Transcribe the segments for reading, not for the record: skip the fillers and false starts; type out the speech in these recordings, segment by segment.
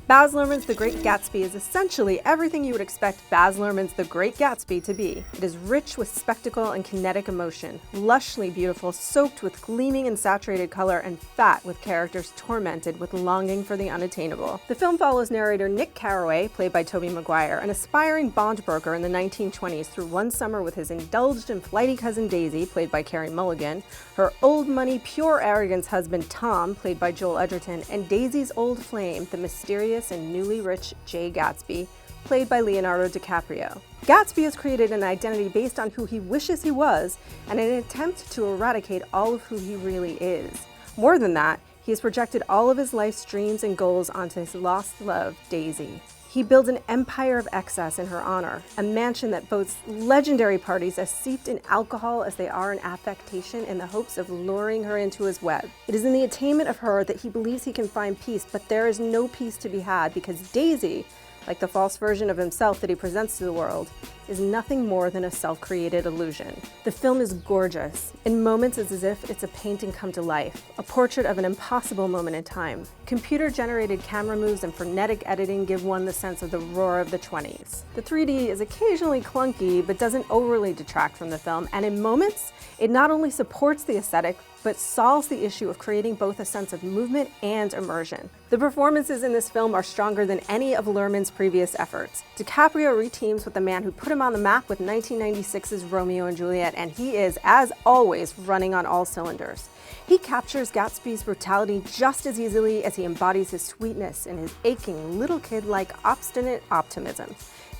Baz Luhrmann's The Great Gatsby is essentially everything you would expect Baz Luhrmann's The Great Gatsby to be. It is rich with spectacle and kinetic emotion, lushly beautiful, soaked with gleaming and saturated color, and fat with characters tormented with longing for the unattainable. The film follows narrator Nick Carraway, played by Tobey Maguire, an aspiring bond broker in the 1920s through one summer with his indulged and flighty cousin Daisy, played by Carey Mulligan, her old money, pure arrogance husband Tom, played by Joel Edgerton, and Daisy's old flame, the mysterious and newly rich Jay Gatsby, played by Leonardo DiCaprio. Gatsby has created an identity based on who he wishes he was and an attempt to eradicate all of who he really is. More than that, he has projected all of his life's dreams and goals onto his lost love, Daisy. He builds an empire of excess in her honor, a mansion that boasts legendary parties as steeped in alcohol as they are in affectation in the hopes of luring her into his web. It is in the attainment of her that he believes he can find peace, but there is no peace to be had because Daisy, like the false version of himself that he presents to the world, is nothing more than a self-created illusion. The film is gorgeous. In moments, it's as if it's a painting come to life, a portrait of an impossible moment in time. Computer-generated camera moves and frenetic editing give one the sense of the roar of the 20s. The 3D is occasionally clunky, but doesn't overly detract from the film, and in moments, it not only supports the aesthetic, but solves the issue of creating both a sense of movement and immersion. The performances in this film are stronger than any of Luhrmann's previous efforts. DiCaprio reteams with the man who put him on the map with 1996's Romeo and Juliet, and he is, as always, running on all cylinders. He captures Gatsby's brutality just as easily as he embodies his sweetness and his aching, little kid-like obstinate optimism.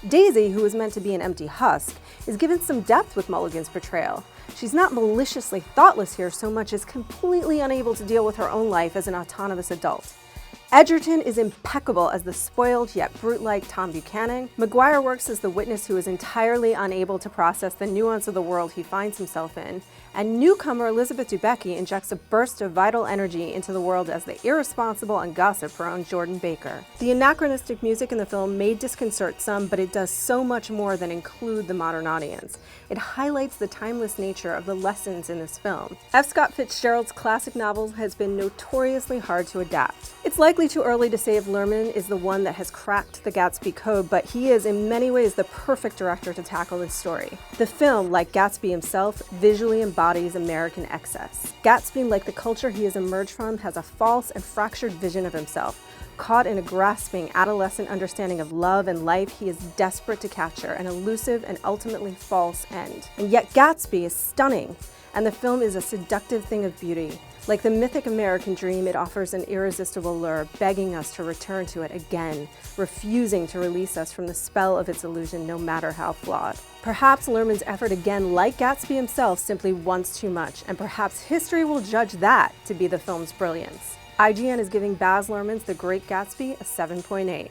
Daisy, who is meant to be an empty husk, is given some depth with Mulligan's portrayal. She's not maliciously thoughtless here so much as completely unable to deal with her own life as an autonomous adult. Edgerton is impeccable as the spoiled yet brute-like Tom Buchanan. Maguire works as the witness who is entirely unable to process the nuance of the world he finds himself in. And newcomer Elizabeth Debicki injects a burst of vital energy into the world as the irresponsible and gossip-prone Jordan Baker. The anachronistic music in the film may disconcert some, but it does so much more than include the modern audience. It highlights the timeless nature of the lessons in this film. F. Scott Fitzgerald's classic novel has been notoriously hard to adapt. It's likely too early to say if Luhrmann is the one that has cracked the Gatsby code, but he is in many ways the perfect director to tackle this story. The film, like Gatsby himself, visually embodies American excess. Gatsby, like the culture he has emerged from, has a false and fractured vision of himself. Caught in a grasping adolescent understanding of love and life, he is desperate to capture an elusive and ultimately false end. And yet Gatsby is stunning, and the film is a seductive thing of beauty. Like the mythic American dream, it offers an irresistible lure, begging us to return to it again, refusing to release us from the spell of its illusion no matter how flawed. Perhaps Luhrmann's effort again, like Gatsby himself, simply wants too much, and perhaps history will judge that to be the film's brilliance. IGN is giving Baz Luhrmann's The Great Gatsby a 7.8.